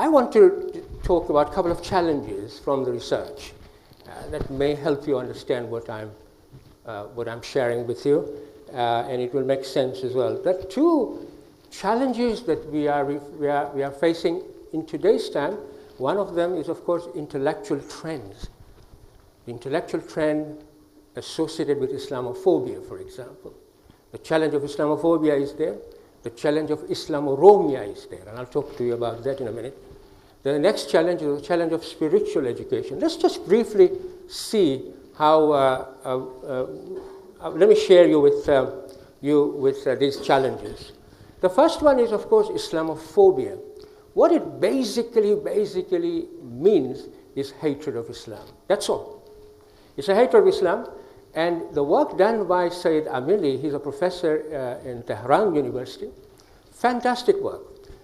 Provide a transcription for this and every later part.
I want to talk about a couple of challenges from the research that may help you understand what I'm sharing with you, and it will make sense as well. There are two challenges that we are facing in today's time. One of them is, of course, intellectual trends. The intellectual trend associated with Islamophobia, for example. The challenge of Islamophobia is there. The challenge of Islamoromia is there, and I'll talk to you about that in a minute. The next challenge is the challenge of spiritual education. Let's just briefly see how, let me share you with these challenges. The first one is, of course, Islamophobia. What it basically means is hatred of Islam. That's all. It's a hatred of Islam, and the work done by Sayyid Amili, he's a professor in Tehran University, fantastic work.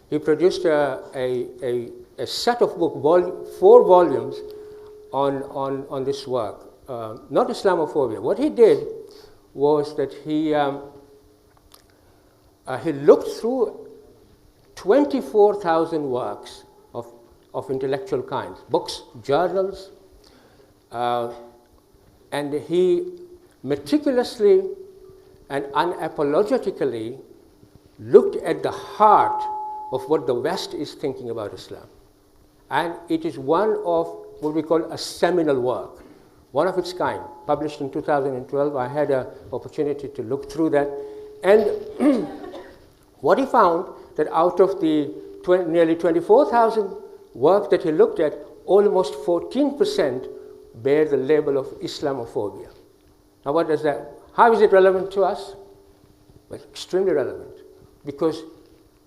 He produced a set of books, 4 volumes on this work, not Islamophobia. What he did was that he looked through 24,000 works of intellectual kinds, books, journals, and he meticulously and unapologetically looked at the heart of what the West is thinking about Islam. And it is one of what we call a seminal work, one of its kind, published in 2012. I had an opportunity to look through that. And what he found, that out of the nearly 24,000 work that he looked at, almost 14% bear the label of Islamophobia. Now what does that, how is it relevant to us? Well, extremely relevant, because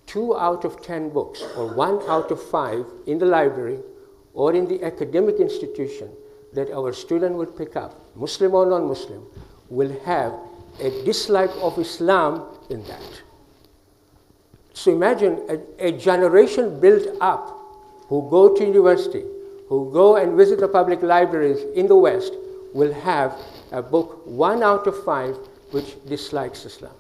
2 out of 10 books, or 1 out of 5 in the library or in the academic institution that our student will pick up, Muslim or non-Muslim, will have a dislike of Islam in that. So imagine a generation built up who go to university, who go and visit the public libraries in the West, will have a book, 1 out of 5, which dislikes Islam.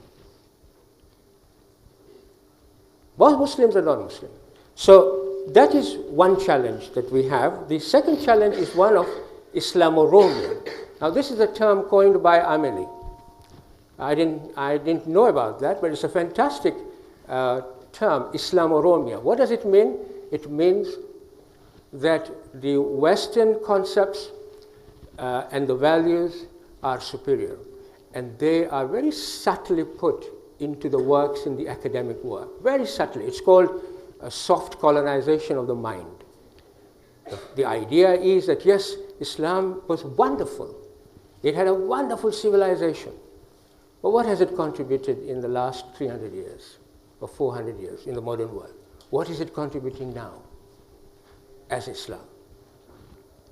Both Muslims and non-Muslim. So that is one challenge that we have. The second challenge is one of Islamoromia. Now this is a term coined by Amili. I didn't know about that, but it's a fantastic term, Islamoromia. What does it mean? It means that the Western concepts and the values are superior, and they are very subtly put into the works in the academic work, very subtly. It's called a soft colonization of the mind. The idea is that yes, Islam was wonderful. It had a wonderful civilization. But what has it contributed in the last 300 years or 400 years in the modern world? What is it contributing now as Islam?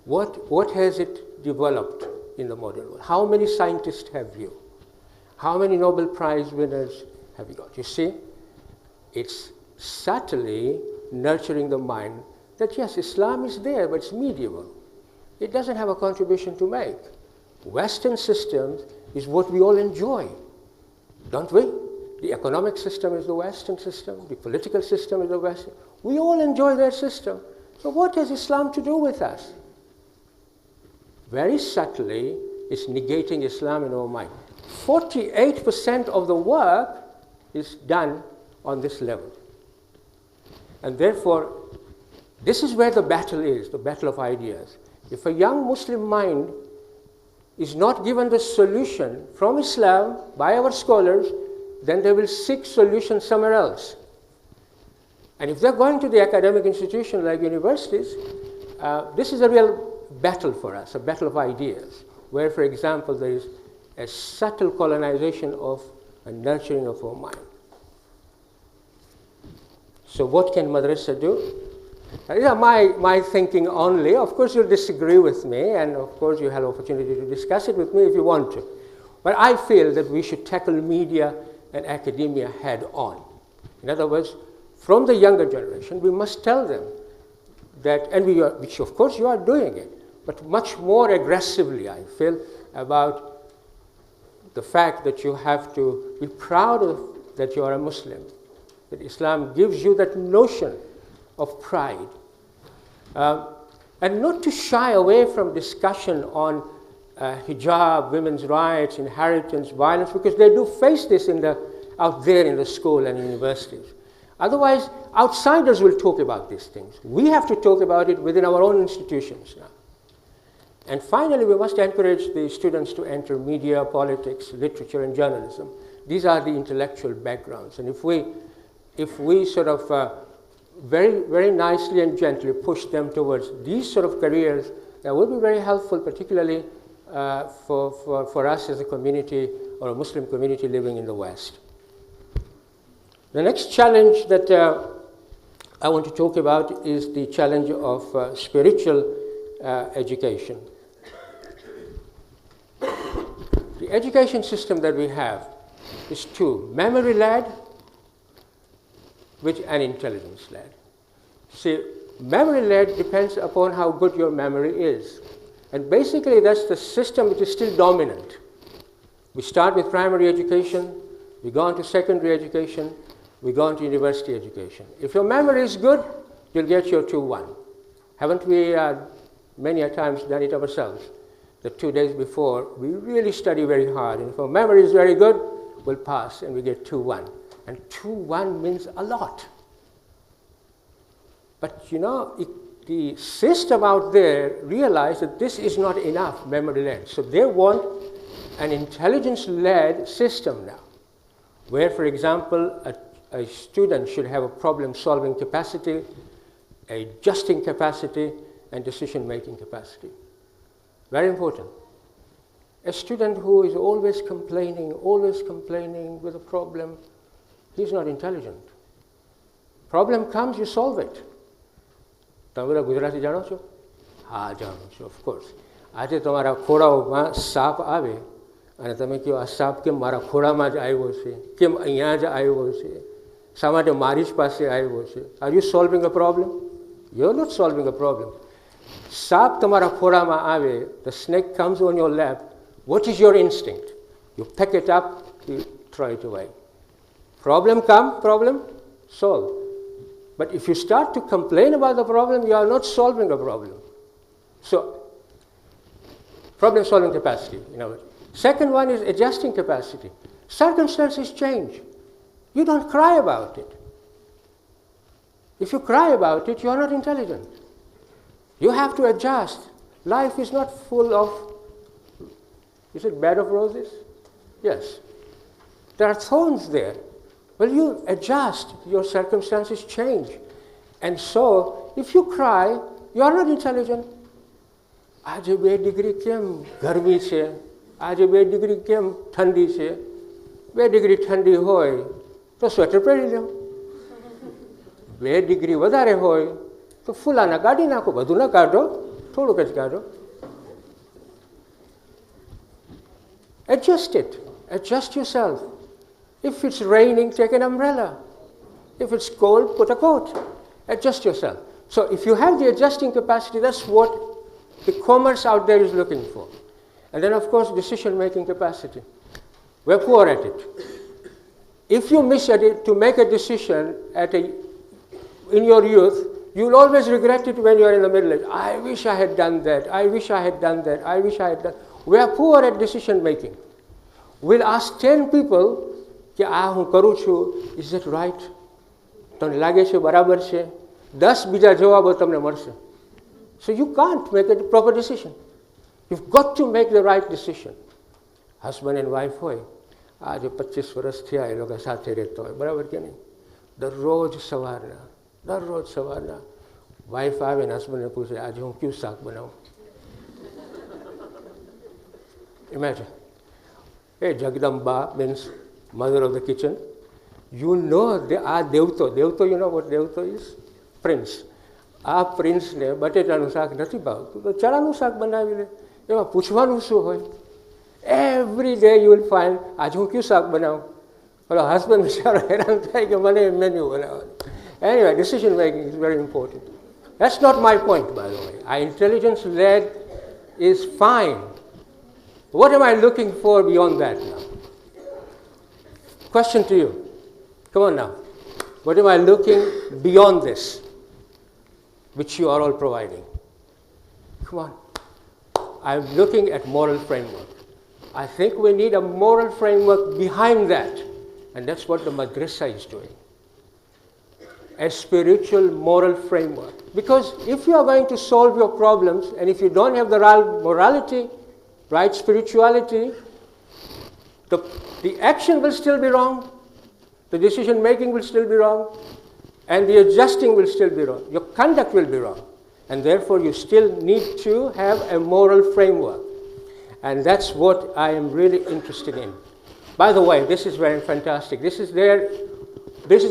What has it developed in the modern world? How many scientists have you? How many Nobel Prize winners have you got? You see, it's subtly nurturing the mind that yes, Islam is there, but it's medieval. It doesn't have a contribution to make. Western systems is what we all enjoy, don't we? The economic system is the Western system, the political system is the Western. We all enjoy their system. So what has Islam to do with us? Very subtly, it's negating Islam in our mind. 48% of the work is done on this level. And therefore, this is where the battle is, the battle of ideas. If a young Muslim mind is not given the solution from Islam by our scholars, then they will seek solutions somewhere else. And if they're going to the academic institution like universities, this is a real battle for us, a battle of ideas, where, for example, there is a subtle colonization of and nurturing of our mind. So what can Madrasah do? My thinking only. Of course, you'll disagree with me, and of course, you have an opportunity to discuss it with me if you want to. But I feel that we should tackle media and academia head on. In other words, from the younger generation, we must tell them that, and which of course you are doing it, but much more aggressively, I feel, about the fact that you have to be proud of that you are a Muslim, that Islam gives you that notion of pride, And not to shy away from discussion on hijab, women's rights, inheritance, violence, because they do face this out there in the school and universities. Otherwise, outsiders will talk about these things. We have to talk about it within our own institutions now. And finally, we must encourage the students to enter media, politics, literature, and journalism. These are the intellectual backgrounds. And if we sort of very, very nicely and gently push them towards these sort of careers, that would be very helpful, particularly for us as a community or a Muslim community living in the West. The next challenge that I want to talk about is the challenge of spiritual education. The education system that we have is two: memory-led and intelligence-led. See, memory-led depends upon how good your memory is. And basically, that's the system which is still dominant. We start with primary education, we go on to secondary education, we go on to university education. If your memory is good, you'll get your 2-1. Haven't we many a times done it ourselves? The 2 days before, we really study very hard. And if our memory is very good, we'll pass and we get 2-1. And 2-1 means a lot. But you know, the system out there realized that this is not enough memory-led. So they want an intelligence-led system now, where, for example, a student should have a problem-solving capacity, adjusting capacity, and decision-making capacity. Very important. A student who is always complaining with a problem, he's not intelligent. Problem comes, you solve it. તમે બધા ગુજરાતી જાણો છો? હા, જાણો છો, of course. આજે તમારા ખોળાઓમાં સાપ આવે અને તમે કહો આ સાપ કેમ મારા ખોળામાં જ આવ્યો છે, કેમ અહીંયા જ આવ્યો છે, શા માટે મારી જ પાસે આવ્યો છે? Are you solving a problem? You're not solving a problem. સાપ તમારા ખોળામાં આવે, the snake comes on your lap, what is your instinct? You pick it up, you throw it away. Problem come, problem solve. But if you start to complain about the problem, you are not solving a problem. So, problem-solving capacity, in other words. Second one is adjusting capacity. Circumstances change. You don't cry about it. If you cry about it, you are not intelligent. You have to adjust. Life is not full of, is it bed of roses? Yes. There are thorns there. Well, you adjust, your circumstances change. And so, if you cry, you are not intelligent. આજે 2 degree કેમ ગરમી છે, આજે 2 degree કેમ ઠંડી છે, 2 degree ઠંડી હોય તો સ્વેટર પહેરી લો, 2 ડિગ્રી વધારે હોય તો ફૂલાના કાઢી નાખો, બધું ના કાઢો, થોડુંક જ કાઢો. Adjust it. Adjust yourself. If it's raining, take an umbrella. If it's cold, put a coat. Adjust yourself. So if you have the adjusting capacity, that's what the commerce out there is looking for. And then, of course, decision-making capacity. We're poor at it. If you miss at it to make a decision in your youth, you'll always regret it when you're in the middle age. I wish I had done that. I wish I had done that. I wish I had done. We are poor at decision-making. We'll ask 10 people, કે આ હું કરું છું, is it right? તમને લાગે છે બરાબર છે? 10 બીજા જવાબો તમને મળશે. So you can't make a proper decision. You've got to make the right decision. Husband and wife હોય, આજે 25 વર્ષ થયા એ લોકો સાથે રહેતા હોય, બરાબર કે નહીં? દરરોજ સવારના વાઈફ આવે ને હસબન્ડને પૂછે આજે હું કયું શાક બનાવું? Imagine. Hey, Jagdamba means mother of the kitchen. You know they are Devto. Devto, you know what Devto is? Prince. આ પ્રિન્સને બટેટાનું શાક નથી ભાવતું તો ચણાનું શાક બનાવી લે. એમાં પૂછવાનું શું હોય? Every day you will find, આજે હું કયું શાક બનાવું? પેલો હસબન્ડ બિચારો હેરાન થાય કે મને મેન્યુ બનાવવાનું. Anyway, decision making is very important. That's not my point, by the way. Our intelligence-led is fine. What am I looking for beyond that now? Question to you. Come on now. What am I looking beyond this? which you are all providing. Come on. I'm looking at moral framework. I think we need a moral framework behind that. And that's what the Madrasah is doing. A spiritual moral framework. Because if you are going to solve your problems, and if you don't have the right morality, right spirituality, the action will still be wrong, the decision making will still be wrong, and the adjusting will still be wrong. Your conduct will be wrong. And therefore you still need to have a moral framework. And that's what I am really interested in. By the way, this is very fantastic. This is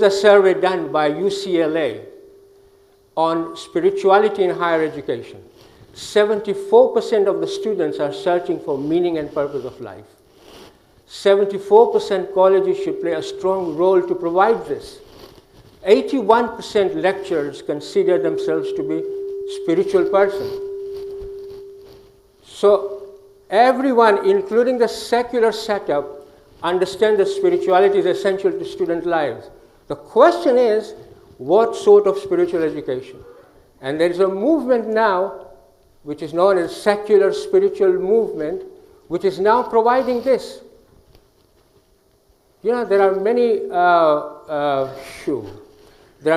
a survey done by UCLA on spirituality in higher education. 74% of the students are searching for meaning and purpose of life. 74% colleges should play a strong role to provide this. 81% lecturers consider themselves to be spiritual persons. So everyone, including the secular setup, understand that spirituality is essential to student lives. The question is, what sort of spiritual education? And there is a movement now, which is known as secular spiritual movement, which is now providing this. You know, there are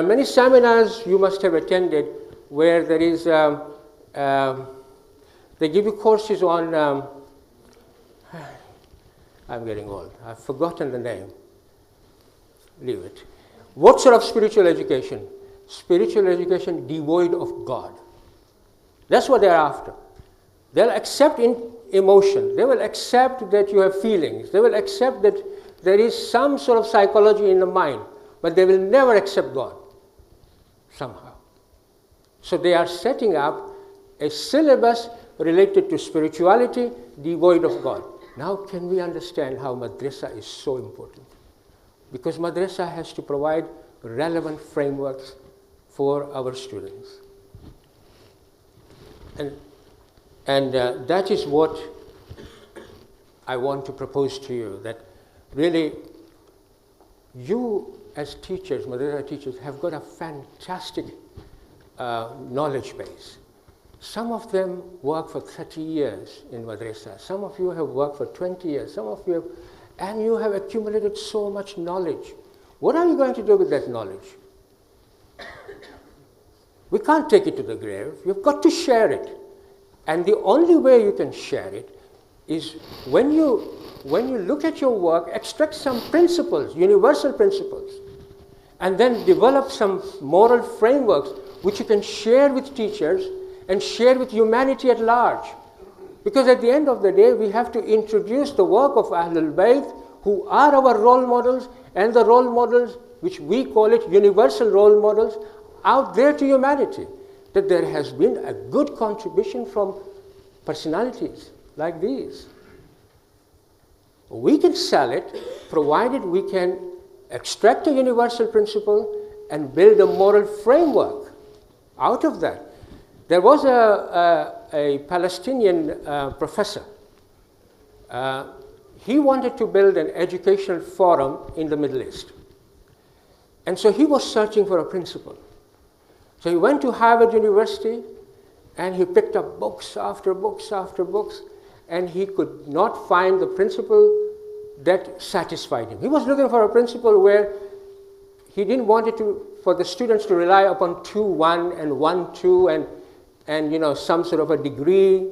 many seminars you must have attended where there is, they give you courses on, I'm getting old, I've forgotten the name, leave it. What sort of spiritual education? Spiritual education devoid of God. That's what they're after. They'll accept emotion, they will accept that you have feelings, they will accept that there is some sort of psychology in the mind, but they will never accept God, somehow. So they are setting up a syllabus related to spirituality devoid of God. Now can we understand how Madrasah is so important? Because Madrasah has to provide relevant frameworks for our students. And that is what I want to propose to you, that really you as teachers, Madrasah teachers, have got a fantastic knowledge base. Some of them work for 30 years in Madrasah. Some of you have worked for 20 years. Some of you have, and you have accumulated so much knowledge. What are you going to do with that knowledge? We can't take it to the grave. You've got to share it. And the only way you can share it is when you look at your work, extract some principles, universal principles, and then develop some moral frameworks which you can share with teachers and share with humanity at large. Because at the end of the day, we have to introduce the work of Ahlul Bayt, who are our role models, and the role models, which we call it universal role models, out there to humanity. That there has been a good contribution from personalities like these. We can sell it, provided we can extract a universal principle and build a moral framework out of that. There was a Palestinian professor. He wanted to build an educational forum in the Middle East. And so he was searching for a principle. So he went to Harvard University and he picked up books after books after books, and he could not find the principle that satisfied him. He was looking for a principle where he didn't want it for the students to rely upon 2-1 and 1-2 and you know, some sort of a degree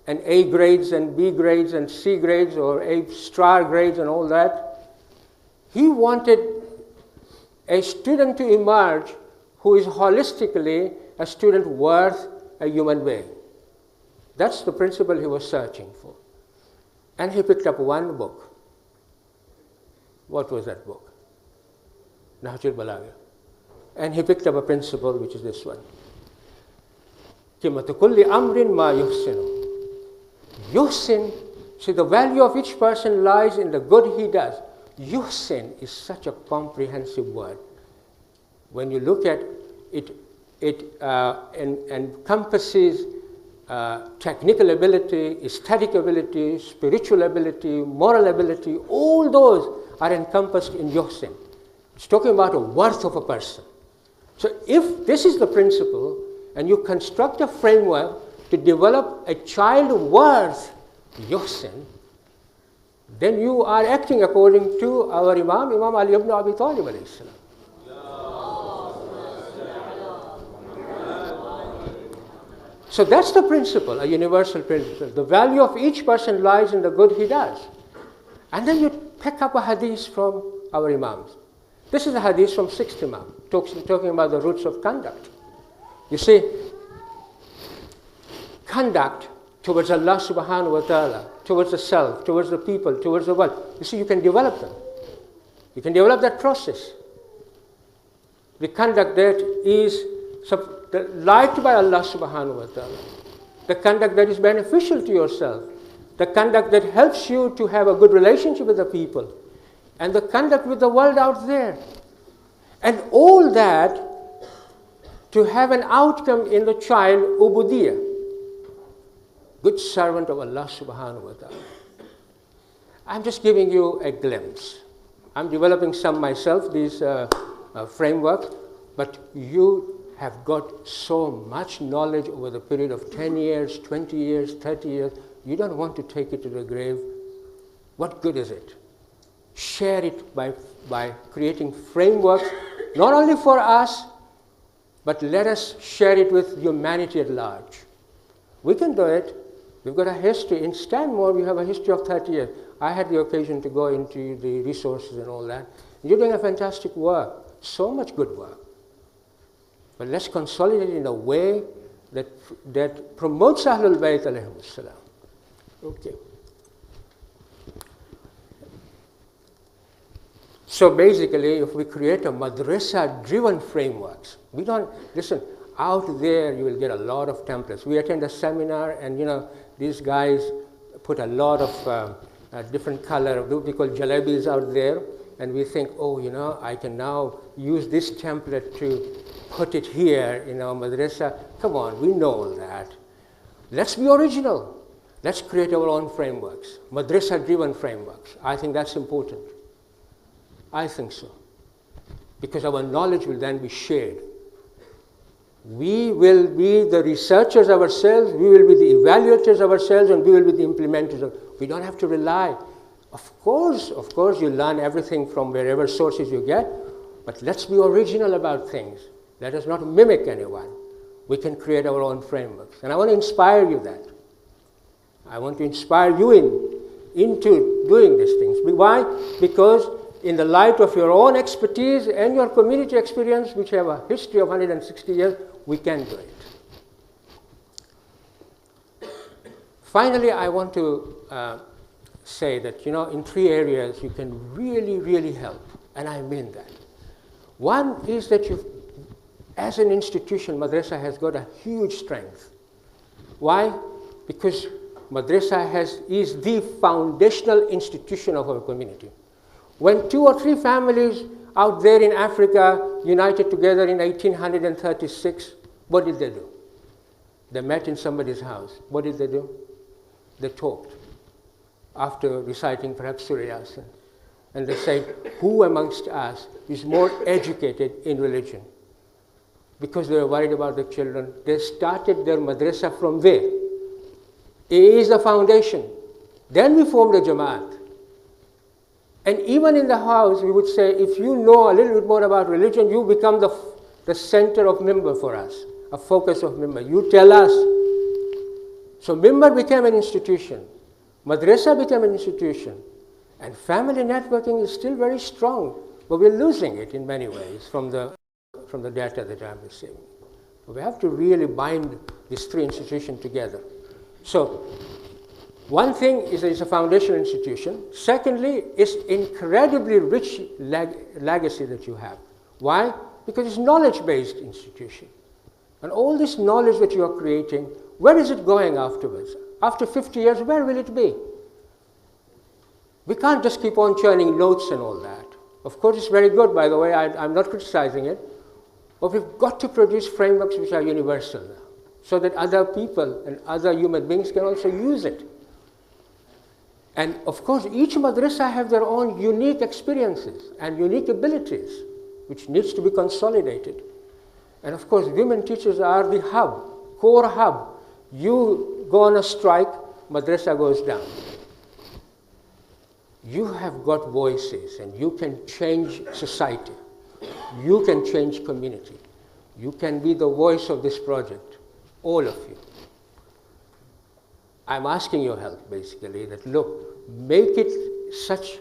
and A grades and B grades and C grades or A star grades and all that. He wanted a student to emerge who is holistically a student worth a human being. That's the principle he was searching for. And he picked up one book. What was that book? Nahjul Balagha. And he picked up a principle, which is this one. Qimatu kulli amrin ma yuhsinu. Yuhsin, see, the value of each person lies in the good he does. Yuhsin is such a comprehensive word. When you look at it, it encompasses technical ability, aesthetic ability, spiritual ability, moral ability. All those are encompassed in yuhsin. It's talking about the worth of a person. So if this is the principle, and you construct a framework to develop a child worth your sin, then you are acting according to our Imam Ali ibn Abi Talib alayhi salam. So that's the principle, a universal principle. The value of each person lies in the good he does. And then you pick up a hadith from our Imams. This is a hadith from 6th Imam, talking about the roots of conduct. You see, conduct towards Allah subhanahu wa ta'ala, towards the self, towards the people, towards the world. You see, you can develop them. You can develop that process. The conduct that is liked by Allah subhanahu wa ta'ala. The conduct that is beneficial to yourself. The conduct that helps you to have a good relationship with the people. And the conduct with the world out there. And all that to have an outcome in the child, ubudiyah. Good servant of Allah subhanahu wa ta'ala. I'm just giving you a glimpse. I'm developing some myself, these frameworks, but you have got so much knowledge over the period of 10 years, 20 years, 30 years. You don't want to take it to the grave. What good is it? Share it by creating frameworks, not only for us, but let us share it with humanity at large. We can do it. We've got a history. In Stanmore, we have a history of 30 years. I had the occasion to go into the resources and all that. You're doing a fantastic work. So much good work. But let's consolidate it in a way that promotes Ahlul Bayt alayhimus salam. Okay. So basically, if we create a madrasa-driven frameworks, we don't, listen, out there you will get a lot of templates. We attend a seminar and these guys put a lot of different color, what we call jalebis out there, and we think, oh, I can now use this template to put it here in our madrasa. Come on, we know all that. Let's be original. Let's create our own frameworks, madrasa-driven frameworks. I think that's important. I think so. Because our knowledge will then be shared. We will be the researchers ourselves, we will be the evaluators ourselves, and we will be the implementers. We don't have to rely. Of course, you learn everything from wherever sources you get, but let's be original about things. Let us not mimic anyone. We can create our own frameworks. And I want to inspire you that. I want to inspire you into doing these things. Why? Because in the light of your own expertise and your community experience, which have a history of 160 years, we can do it. Finally, I want to say that, in 3 areas you can really, really help, and I mean that. One is that as an institution, Madrasa has got a huge strength. Why? Because Madrasa is the foundational institution of our community. When 2 or 3 families out there in Africa united together in 1836, what did they do? They met in somebody's house. What did they do? They talked after reciting perhaps Surah Yasin. And they said, who amongst us is more educated in religion? Because they were worried about the children, they started their madrasa from there. It is the foundation. Then we formed a Jamaat. And even in the house, we would say, if you know a little bit more about religion, you become the center of Mimbar for us, a focus of Mimbar. You tell us. So Mimbar became an institution. Madrasa became an institution. And family networking is still very strong, but we're losing it in many ways from the data that I'm receiving. We have to really bind these 3 institutions together. So, one thing is that it's a foundational institution. Secondly, it's incredibly rich legacy that you have. Why? Because it's knowledge-based institution. And all this knowledge that you are creating, where is it going afterwards? After 50 years, where will it be? We can't just keep on churning notes and all that. Of course, it's very good, by the way, I'm not criticizing it. But we've got to produce frameworks which are universal now, so that other people and other human beings can also use it. And of course, each madrasa have their own unique experiences and unique abilities, which needs to be consolidated. And of course, women teachers are the hub, core hub. You go on a strike, madrasa goes down. You have got voices and you can change society. You can change community. You can be the voice of this project, all of you. I'm asking your help, basically, that look, make it such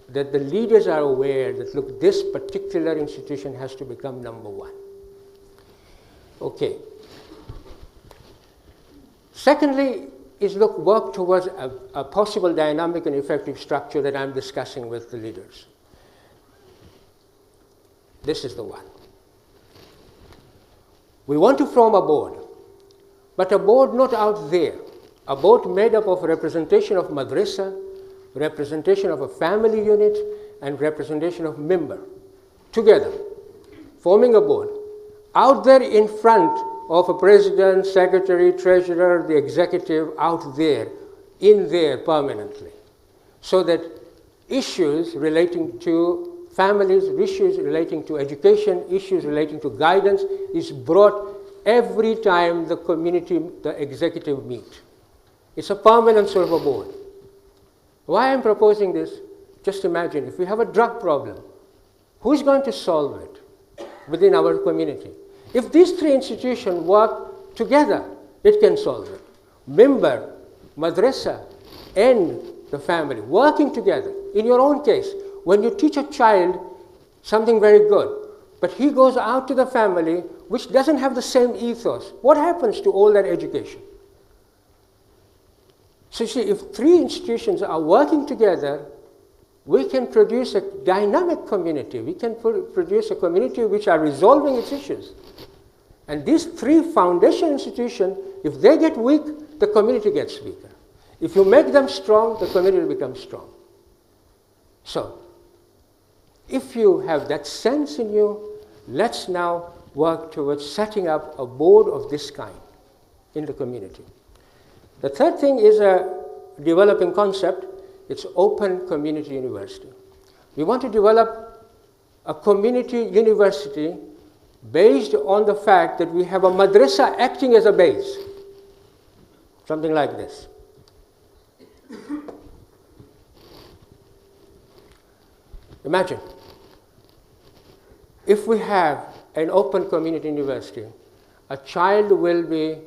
that the leaders are aware that, look, this particular institution has to become number one. Okay. Secondly is, look, work towards a possible dynamic and effective structure that I'm discussing with the leaders. This is the one. We want to form a board, but a board not out there. A board made up of representation of madrasa, representation of a family unit, and representation of member, together, forming a board. Out there in front of a president, secretary, treasurer, the executive, out there, in there permanently, so that issues relating to families, issues relating to education, issues relating to guidance is brought every time the community, the executive meet. It's a permanent sort of a board. Why I'm proposing this? Just imagine, if we have a drug problem, who's going to solve it within our community? If these three institutions work together, it can solve it. Member, madrasa, and the family, working together. In your own case, when you teach a child something very good, but he goes out to the family which doesn't have the same ethos, what happens to all that education? So you see, if three institutions are working together, we can produce a dynamic community. We can produce a community which are resolving its issues. And these three foundation institutions, if they get weak, the community gets weaker. If you make them strong, the community becomes strong. So, if you have that sense in you, let's now work towards setting up a board of this kind in the community. The third thing is a developing concept. It's open community university. We want to develop a community university based on the fact that we have a madrasa acting as a base. Something like this. Imagine, if we have an open community university, a child will be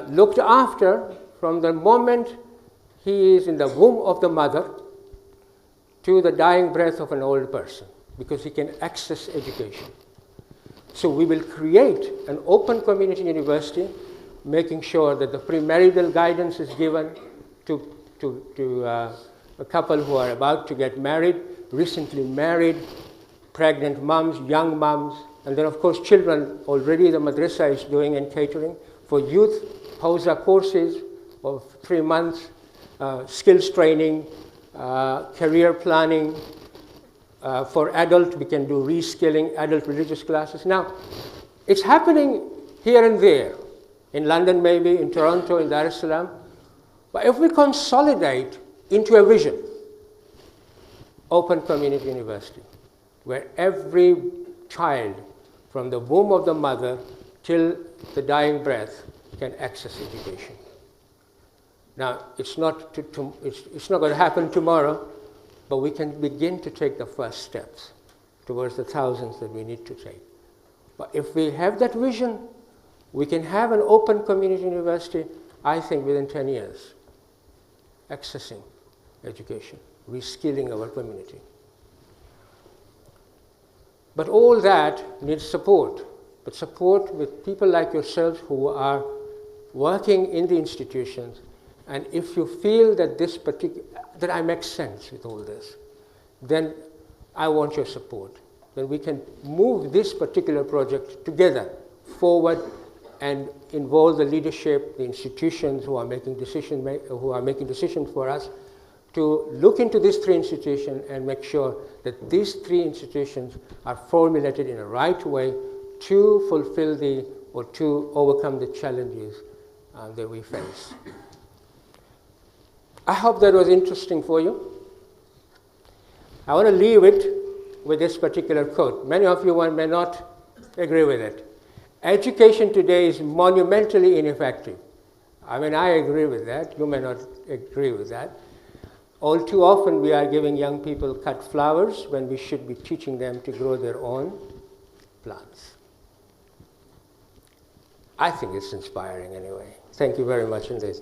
looked after from the moment he is in the womb of the mother to the dying breath of an old person, because he can access education. So we will create an open community university, making sure that the premarital guidance is given to a couple who are about to get married, recently married, pregnant moms, young moms, and then of course children. Already the madrasa is doing and catering for youth, Hausa courses of 3 months, skills training, career planning. For adult, we can do reskilling, adult religious classes. Now, it's happening here and there, in London maybe, in Toronto, in Dar es Salaam. But if we consolidate into a vision, open community university, where every child from the womb of the mother till the dying breath can access education. Now, it's not going to happen tomorrow, but we can begin to take the first steps towards the thousands that we need to take. But if we have that vision, we can have an open community university, I think, within 10 years, accessing education, reskilling our community. But all that needs support, but support with people like yourselves who are working in the institutions. And if you feel that that I make sense with all this, then I want your support. Then we can move this particular project together forward and involve the leadership, the institutions who are making decisions for us, to look into these three institutions and make sure that these three institutions are formulated in a right way to fulfill or to overcome the challenges that we face. I hope that was interesting for you. I want to leave it with this particular quote. Many of you may not Agree with it. Education today is monumentally ineffective. I mean, I agree with that. You may not agree with that. All too often we are giving young people cut flowers when we should be teaching them to grow their own plants. I think it's inspiring anyway. Thank you very much indeed.